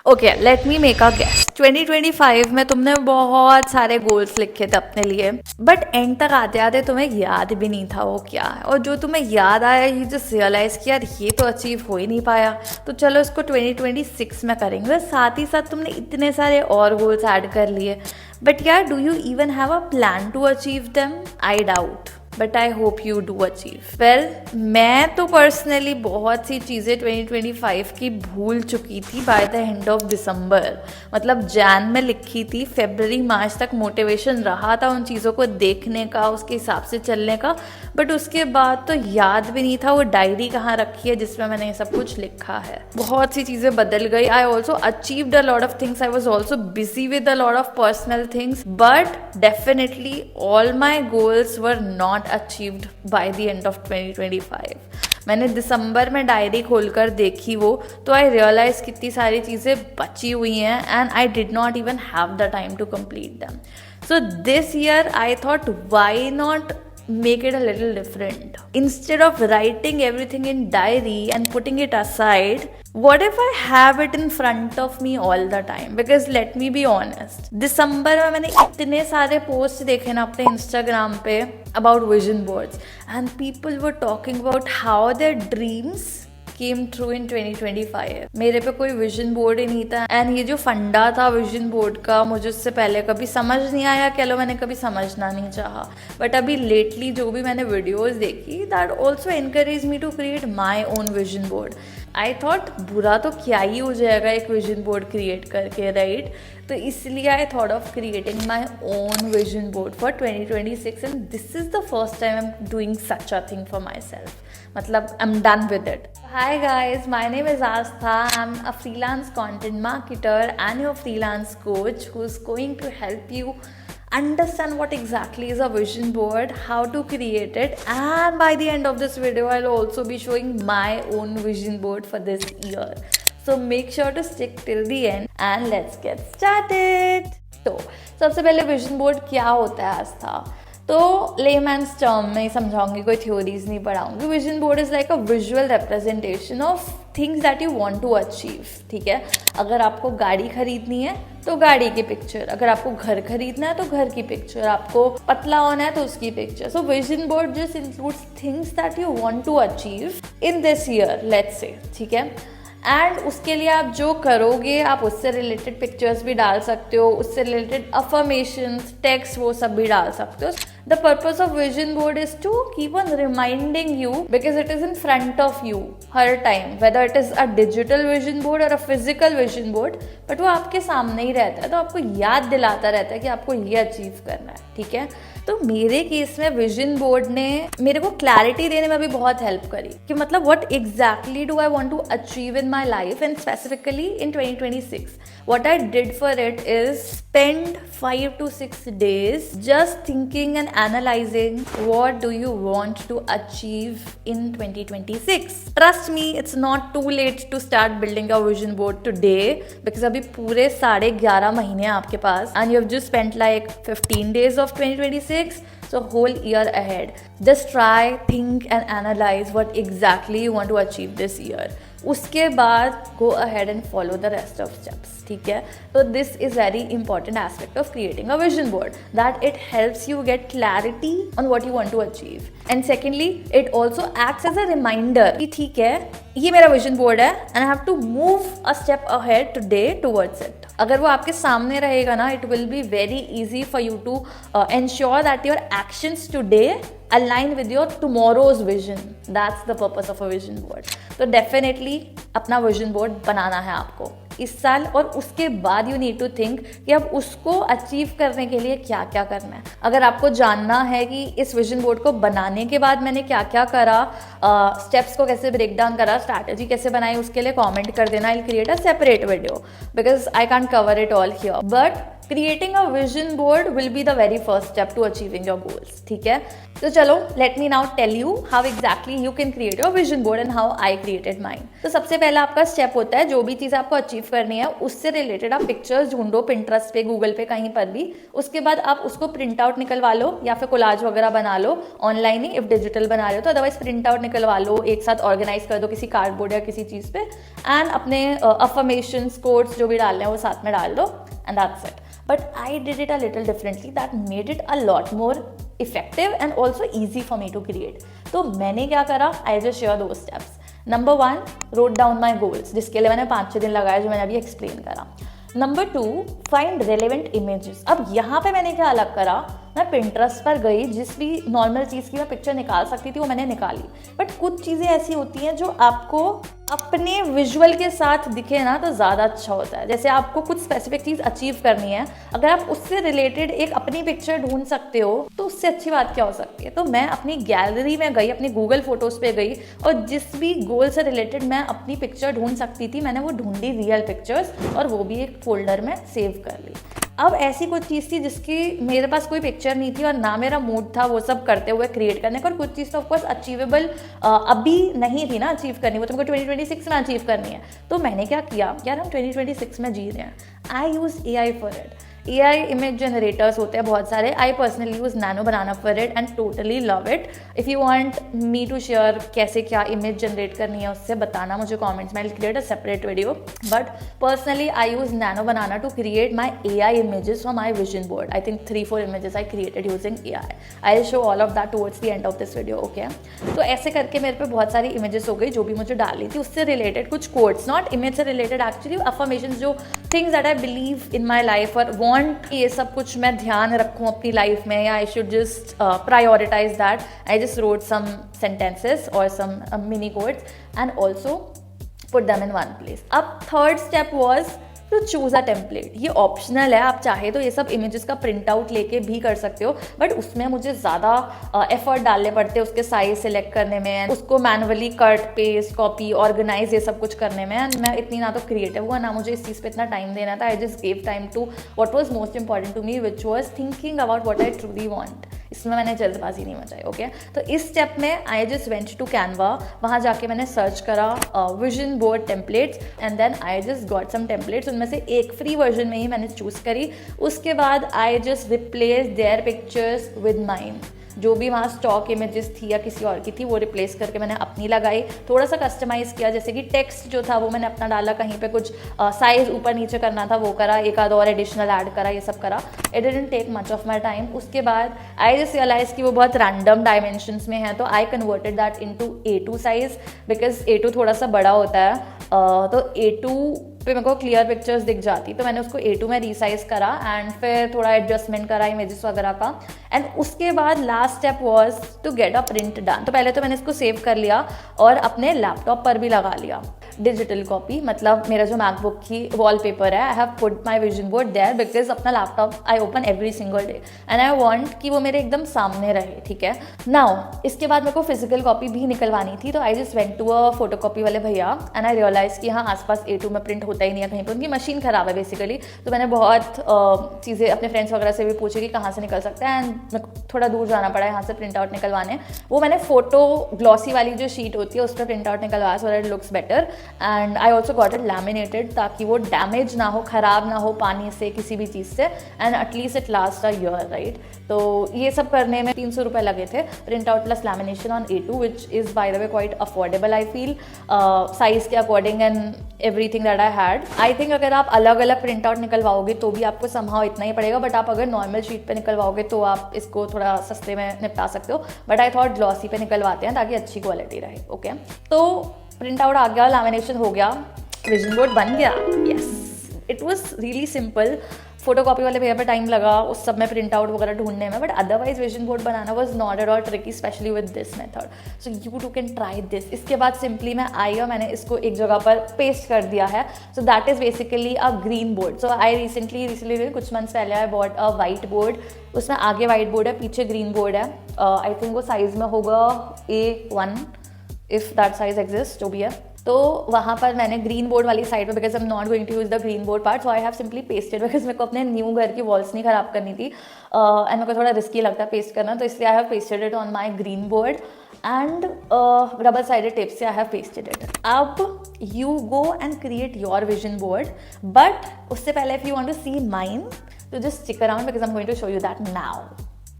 Okay, let me make a guess. 2025 में तुमने बहुत सारे गोल्स लिखे थे अपने लिए, बट एंड तक आते आते तुम्हें याद भी नहीं था वो क्या है, और जो तुम्हें याद आया ये जस्ट रियलाइज किया यार ये तो अचीव हो ही नहीं पाया, तो चलो इसको 2026 में करेंगे। साथ ही साथ तुमने इतने सारे और गोल्स ऐड कर लिए, बट यार do you even have a plan to achieve them? I doubt, but I hope you do achieve. Well, मैं तो पर्सनली बहुत सी चीज़ें 2025 की भूल चुकी थी by the end of December. मतलब जैन में लिखी थी, फरवरी मार्च तक मोटिवेशन रहा था उन चीज़ों को देखने का, उसके हिसाब से चलने का, बट उसके बाद तो याद भी नहीं था वो डायरी कहाँ रखी है जिसमें मैंने ये सब कुछ लिखा है। बहुत सी चीज़ें बदल गई। I also achieved a lot of things, I was also busy with a lot of personal things, but definitely all my goals were not achieved by the end of 2025। मैंने दिसंबर में डायरी खोलकर देखी वो, तो आई रियलाइज कितनी सारी चीज़ें बची हुई हैं and I did not even have the time to complete them. So this year I thought why not make it a little different. Instead of writing everything in diary and putting it aside, what if I have it in front of me all the time? Because let me be honest, दिसंबर में मैंने इतने सारे post देखे ना अपने Instagram पे about vision boards, and people were talking about how their dreams came true in 2025. मेरे पे कोई विजन बोर्ड ही नहीं था, एंड ये जो फंडा था विजन बोर्ड का मुझे उससे पहले कभी समझ नहीं आया, कह लो मैंने कभी समझना नहीं चाहा, बट अभी लेटली जो भी मैंने वीडियोस देखी that also encourage me to create my own vision board. I thought बुरा तो क्या ही हो जाएगा एक विजन बोर्ड क्रिएट करके, राइट? तो इसलिए I thought of creating my own vision board for 2026, and this is the first time I am doing such a thing for myself. मतलब I'm done with it. Hi guys, my name is Astha. I'm a freelance content marketer and your freelance coach who's going to help you understand what exactly is a vision board, how to create it, and by the end of this video I'll also be showing my own vision board for this year. So make sure to stick till the end and let's get started. तो सबसे पहले vision board क्या होता है आस्था? तो layman's term में समझाऊंगी, कोई theories नहीं पढ़ाऊंगी। Vision board is like a visual representation of things that you want to achieve, ठीक है? अगर आपको गाड़ी खरीदनी है तो गाड़ी की पिक्चर, अगर आपको घर खरीदना है तो घर की पिक्चर, आपको पतला होना है तो उसकी picture. So vision board just includes things that you want to achieve in this year, let's say, ठीक है? एंड उसके लिए आप जो करोगे आप उससे रिलेटेड पिक्चर्स भी डाल सकते हो, उससे रिलेटेड अफर्मेशंस, टेक्स्ट, वो सब भी डाल सकते हो। The purpose of vision board is to keep on reminding you, because it is in front of you her time, whether it is a digital vision board or a physical vision board, but वो आपके सामने ही रहता है, तो आपको याद दिलाता रहता है कि आपको ये अचीव करना है, ठीक है? तो मेरे केस में विजन बोर्ड ने मेरे को क्लैरिटी देने में भी बहुत हेल्प करी कि मतलब what exactly do I want to achieve in my life, and specifically in 2026 what I did for it is spend 5 to 6 days just thinking and analyzing what do you want to achieve in 2026. Trust me, it's not too late to start building a vision board today, because अभी पूरे 11.5 महीने हैं आपके पास, and you have just spent like 15 days of 2026, so whole year ahead. Just try, think and analyze what exactly you want to achieve this year. उसके बाद go ahead and follow the rest of steps, ठीक है? तो this is very important aspect of creating a vision board, that it helps you get clarity on what you want to achieve. And secondly, it also acts as a reminder कि ठीक है ये मेरा vision board है and I have to move a step ahead today towards it. अगर वो आपके सामने रहेगा ना, it will be very easy for you to ensure that your actions today align with your tomorrow's vision. That's the purpose of a vision board. तो definitely अपना vision board बनाना है आपको इस साल, और उसके बाद यू नीड टू थिंक कि अब उसको अचीव करने के लिए क्या क्या करना है। अगर आपको जानना है कि इस विजन बोर्ड को बनाने के बाद मैंने क्या क्या करा, स्टेप्स को कैसे ब्रेक डाउन करा, स्ट्रैटेजी कैसे बनाई, उसके लिए कमेंट कर देना। आई will create a separate video because I can't cover it all here, but creating a vision board will be the very first step to achieving your goals, ठीक है? तो चलो let me now tell you how exactly you can create your vision board and how I created mine. तो सबसे पहला आपका step होता है जो भी चीज़ आपको अचीव अचीव करनी है उससे रिलेटेड आप पिक्चर्स ढूंढो पिंटरेस्ट पे, गूगल पे, कहीं पर भी। उसके बाद आप उसको प्रिंट आउट निकलवा लो या फिर कोलाज वगैरह बना लो ऑनलाइन ही, इफ डिजिटल बना रहे हो तो। अदरवाइज प्रिंट आउट निकलवा लो, एक साथ ऑर्गेनाइज कर दो किसी कार्डबोर्ड या किसी चीज़ पे, एंड अपने अफर्मेशंस कोट्स जो भी डालने हैं वो साथ में डाल दो, and that's it. But I did it a little differently that made it a lot more effective and also easy for me to create. तो मैंने क्या करा, I just share those steps. Number 1, wrote down my goals, जिसके लिए मैंने 5-6 दिन लगाया जो मैंने अभी एक्सप्लेन करा। Number 2, find relevant images. अब यहाँ पे मैंने क्या अलग करा, मैं Pinterest पर गई, जिस भी नॉर्मल चीज़ की मैं पिक्चर निकाल सकती थी वो मैंने निकाली। बट कुछ चीज़ें ऐसी होती हैं जो आपको अपने विजुअल के साथ दिखे ना तो ज़्यादा अच्छा होता है। जैसे आपको कुछ स्पेसिफिक चीज़ अचीव करनी है, अगर आप उससे रिलेटेड एक अपनी पिक्चर ढूंढ सकते हो तो उससे अच्छी बात क्या हो सकती है। तो मैं अपनी गैलरी में गई, अपनी गूगल फोटोज़ पे गई, और जिस भी गोल से रिलेटेड मैं अपनी पिक्चर ढूंढ सकती थी मैंने वो ढूंढी, रियल पिक्चर्स, और वो भी एक फोल्डर में सेव कर ली। अब ऐसी कुछ चीज़ थी जिसकी मेरे पास कोई पिक्चर नहीं थी और ना मेरा मूड था वो सब करते हुए क्रिएट करने का, और कुछ चीज़ तो ऑफकोर्स अचीवेबल अभी नहीं थी ना अचीव करनी, वो तुमको 2026 में अचीव करनी है। तो मैंने क्या किया, यार हम 2026 में जी रहे हैं, I use AI for it. AI image generators होते हैं बहुत सारे, I personally use nano banana for it and totally love it. If you want me to share कैसे क्या इमेज जनरेट करनी है उससे बताना मुझे कमेंट्स में, I will create a separate video. But personally I use nano Banana to create my AI images for my vision board. I think 3-4 images I created using AI. I'll show all of that towards the end of this video, okay? तो ऐसे करके मेरे पे बहुत सारी images हो गई जो भी मुझे डालनी थी, उससे रिलेटेड कुछ कोड्स, नॉट इमेज से रिलेटेड एक्चुअली, अफर्मेशंस, जो things that I believe in my life और वांट ये सब कुछ मैं ध्यान रखूँ अपनी लाइफ में, या I should just prioritize that. I just wrote some sentences और some mini codes and also put them in one place. अब third step was to choose a template. ये ऑप्शनल है, आप चाहे तो ये सब इमेजेस का प्रिंट आउट लेके भी कर सकते हो, बट उसमें मुझे ज़्यादा एफर्ट डालने पड़ते हैं उसके साइज सेलेक्ट करने में, उसको manually cut paste copy organize ये सब कुछ करने में। एंड मैं इतनी ना तो क्रिएटिव हुआ ना मुझे इस चीज़ पे इतना टाइम देना था। I just gave time to what was most important to me, which was thinking about what I truly want. इसमें मैंने जल्दबाजी नहीं मचाई, ओके। तो इस स्टेप में I just went to Canva, वहाँ जाके मैंने सर्च करा vision board templates, and then I just got some templates. उनमें से एक फ्री वर्जन में ही मैंने चूज़ करी। उसके बाद I just replace their pictures with mine, जो भी वहाँ स्टॉक इमेजेस थी या किसी और की थी वो रिप्लेस करके मैंने अपनी लगाई। थोड़ा सा कस्टमाइज़ किया, जैसे कि टेक्स्ट जो था वो मैंने अपना डाला, कहीं पे कुछ साइज़ ऊपर नीचे करना था वो करा, एक आध और एडिशनल ऐड करा, ये सब करा। It didn't take much of my time. उसके बाद आई जस्ट रियलाइज कि वो बहुत रैंडम डायमेंशंस में है, तो I converted that into A2 size, because A2 थोड़ा सा बड़ा होता है, तो A2 पे मेरे को क्लियर पिक्चर्स दिख जाती, तो मैंने उसको A2 में रीसाइज करा एंड फिर थोड़ा एडजस्टमेंट करा इमेजेस वगैरह का। एंड उसके बाद last step was to get a print done. तो पहले तो मैंने इसको सेव कर लिया और अपने लैपटॉप पर भी लगा लिया डिजिटल कॉपी, मतलब मेरा जो मैकबुक की वॉलपेपर है, I have put my vision board there because अपना laptop I open every single day and I want कि वो मेरे एकदम सामने रहे, ठीक है। नाउ इसके बाद मेरे को फिजिकल कॉपी भी निकलवानी थी, तो I just went to a photocopy वाले भैया एंड आई रियलाइज कि हाँ आसपास A2 में प्रिंट होता ही नहीं है कहीं पर, उनकी मशीन ख़राब है बेसिकली। तो मैंने बहुत चीज़ें अपने फ्रेंड्स वगैरह से भी पूछी कि कहाँ से निकल सकता है, एंड थोड़ा दूर जाना पड़ा यहाँ से प्रिंट आउट निकलवाने। वो मैंने फोटो ग्लॉसी वाली जो शीट होती है उस पर प्रिंट आउट निकलवाया, so that it looks better. And I also got it laminated ताकि वो डैमेज ना हो, ख़राब ना हो पानी से, किसी भी चीज़ से, and at least it last a year, right. तो ये सब करने में 300 रुपये लगे थे, print out plus lamination on A2, which is by the way quite affordable I feel, size के according and everything that I had. I think अगर आप अलग अलग प्रिंट आउट निकलवाओगे तो भी आपको समहाउ इतना ही पड़ेगा, बट आप अगर नॉर्मल शीट पे निकलवाओगे तो आप इसको थोड़ा सस्ते में निपटा सकते हो। बट आई थॉट ग्लॉसी पे निकलवाते हैं ताकि अच्छी क्वालिटी रहे, ओके। तो प्रिंट आउट आ गया, लैमिनेशन हो गया, विजन बोर्ड बन गया। Yes, it was really simple. Photo copy वाले भैया पे टाइम लगा उस सब में प्रिंट आउट वगैरह ढूंढने में, बट अदरवाइज विजन बोर्ड बनाना was not at all tricky, especially with this method. So you too can try this. इसके बाद सिंपली मैं आई और मैंने इसको एक जगह पर पेस्ट कर दिया है। So that is basically a green board. So I recently कुछ मंथ्स पहले I bought a white board, उसमें आगे वाइट बोर्ड है, पीछे ग्रीन बोर्ड है। आई थिंक वो साइज़ में होगा A1 if that size exist, जो भी है। तो वहाँ पर मैंने ग्रीन बोर्ड वाली साइड पे, because I am not going to use the green board part, so I have simply pasted, because मेरे को अपने न्यू घर की वॉल्स नहीं खराब करनी थी एंड मेरे को थोड़ा रिस्की लगता है पेस्ट करना, तो इसलिए I have pasted it on my green board and rubber sided tape से I have pasted it. अब you go and create your vision board, but उससे पहले if you want to see mine, तो just stick around because I'm going to show you that now.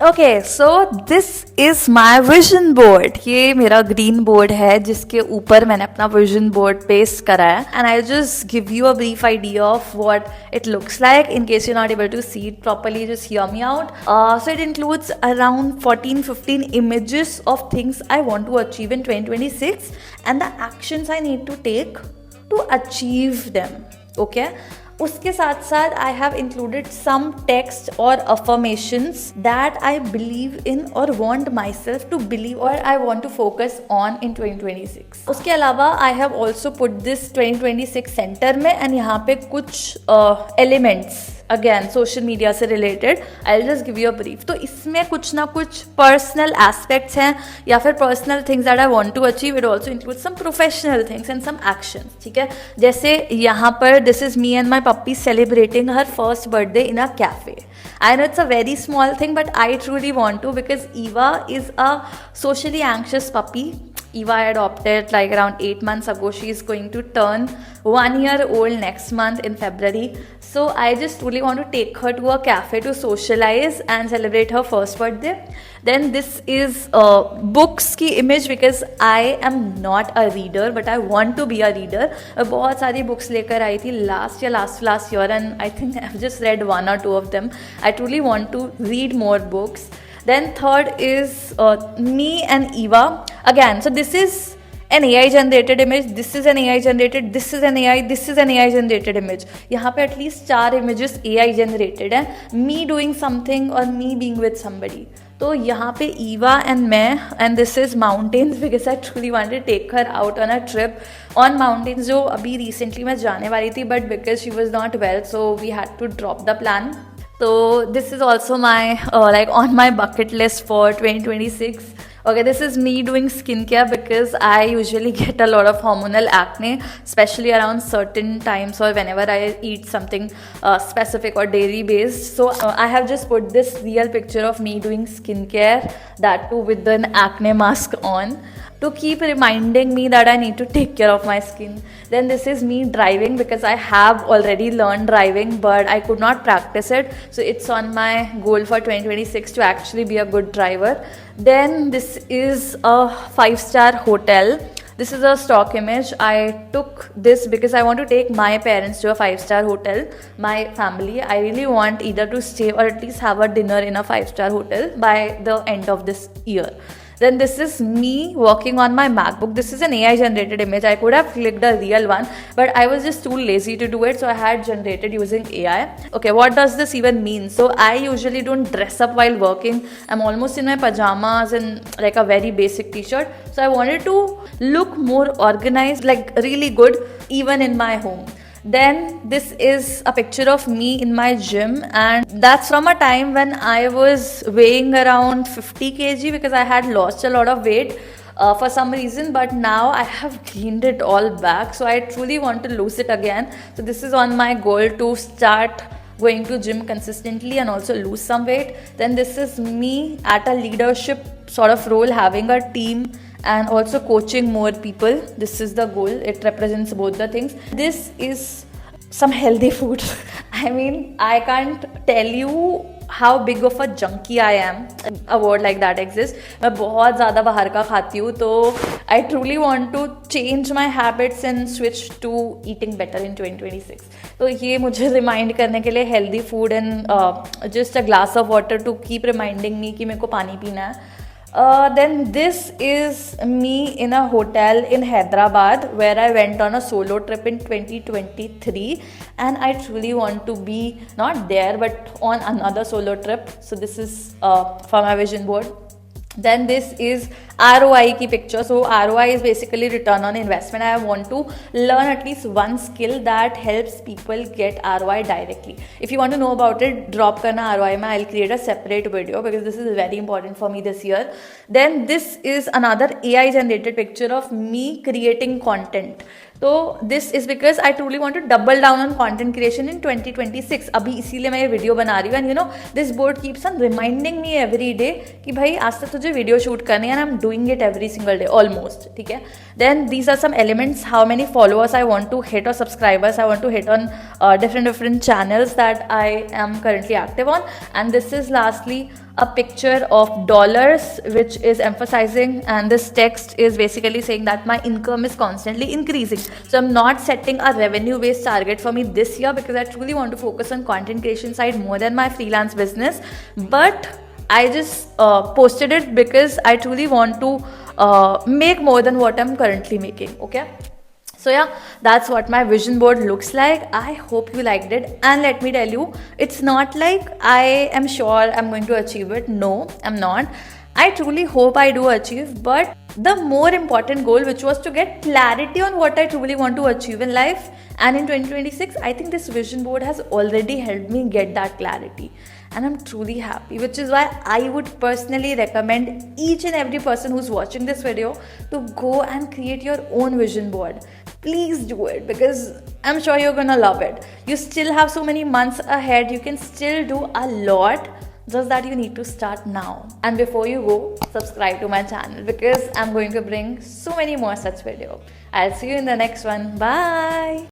Okay, so this is my vision board. ये मेरा green board है जिसके ऊपर मैंने अपना vision board paste करा है, and I'll just give you a brief idea of what it looks like. In case you're not able to see it properly, just hear me out. So it includes around 14-15 images of things I want to achieve in 2026 and the actions I need to take to achieve them. Okay. उसके साथ साथ I have included some text और affirmations that I believe in और want myself to believe और I want to focus on in 2026. उसके अलावा I have also put this 2026 centre में, and यहाँ पे कुछ एलिमेंट्स अगेन सोशल मीडिया से related. I will just give you a brief. तो इसमें कुछ ना कुछ पर्सनल एस्पेक्ट्स हैं या फिर personal things that I want to achieve. It also include some professional things and some action. ठीक है, जैसे यहाँ पर this is me and my puppy celebrating her first birthday in a cafe. I know it's a very small thing, but I truly want to because Eva is a socially anxious puppy. Eva I adopted like around 8 months ago. She is going to turn 1 year old next month in February. So I just truly want to take her to a cafe to socialize and celebrate her first birthday. Then this is books की image because I am not a reader but I want to be a reader. मैं बहुत सारी books लेकर आई थी last year and I think I've just read 1 or 2 of them. I truly want to read more books. Then third is me and Eva. Again, so this is an AI generated image, this is an AI generated, this is an AI, this is an AI generated image. यहाँ पे at least 4 images AI generated हैं. Me doing something or me being with somebody. तो यहाँ पे Eva and मैं, and this is mountains because I truly wanted to take her out on a trip on mountains जो अभी recently मैं जाने वाली थी but because she was not well so we had to drop the plan. So this is also my like on my bucket list for 2026. Okay, this is me doing skincare because I usually get a lot of hormonal acne, especially around certain times or whenever I eat something specific or dairy based. So I have just put this real picture of me doing skincare, that too with an acne mask on, to keep reminding me that I need to take care of my skin. Then this is me driving because I have already learned driving but I could not practice it. So it's on my goal for 2026 to actually be a good driver. Then this is a 5-star hotel. This is a stock image. I took this because I want to take my parents to a 5-star hotel, my family. I really want either to stay or at least have a dinner in a 5-star hotel by the end of this year. Then this is me working on my MacBook. This is an AI generated image. I could have clicked a real one, but I was just too lazy to do it, so I had generated using AI. Okay, what does this even mean? So I usually don't dress up while working. I'm almost in my pajamas and like a very basic t-shirt. So I wanted to look more organized, like really good, even in my home. Then this is a picture of me in my gym, and that's from a time when I was weighing around 50 kg because I had lost a lot of weight for some reason, but now I have gained it all back, so I truly want to lose it again. So this is on my goal to start going to gym consistently and also lose some weight. Then this is me at a leadership sort of role, having a team and also coaching more people. This is the goal. It represents both the things. This is some healthy food. I mean, I can't tell you how big of a junkie I am. A word like that exists. मैं बहुत ज़्यादा बाहर का खाती हूँ, तो I truly want to change my habits and switch to eating better in 2026. तो ये मुझे remind करने के लिए healthy food and just a glass of water to keep reminding me कि मेरे को पानी पीना है. Then this is me in a hotel in Hyderabad where I went on a solo trip in 2023, and I truly want to be not there but on another solo trip. So this is for my vision board. Then this is ROI की picture. So ROI is basically return on investment. I want to learn at least one skill that helps people get ROI directly. If you want to know about it, drop करना ROI में. I'll create a separate video because this is very important for me this year. Then this is another AI generated picture of me creating content. तो this is because I truly want to double down on content creation in 2026. अभी इसीलिए मैं ये video बना रही हूँ. And you know this board keeps on reminding me every day कि भाई आज तक तुझे वीडियो शूट करनी है, and I am doing it every single day almost. ठीक है. Then these are some elements, how many followers I want to hit or subscribers I want to hit on different channels that I am currently active on. And this is lastly a picture of dollars, which is emphasizing, and this text is basically saying that my income is constantly increasing. So I'm not setting a revenue based target for me this year because I truly want to focus on content creation side more than my freelance business. But I just posted it because I truly want to make more than what I'm currently making. Okay. So yeah, that's what my vision board looks like. I hope you liked it. And let me tell you, it's not like I am sure I'm going to achieve it. No, I'm not. I truly hope I do achieve. But the more important goal, which was to get clarity on what I truly want to achieve in life, and in 2026, I think this vision board has already helped me get that clarity. And I'm truly happy, which is why I would personally recommend each and every person who's watching this video to go and create your own vision board. Please do it because I'm sure you're gonna love it. You still have so many months ahead. You can still do a lot, just that you need to start now. And before you go, subscribe to my channel because I'm going to bring so many more such videos. I'll see you in the next one. Bye.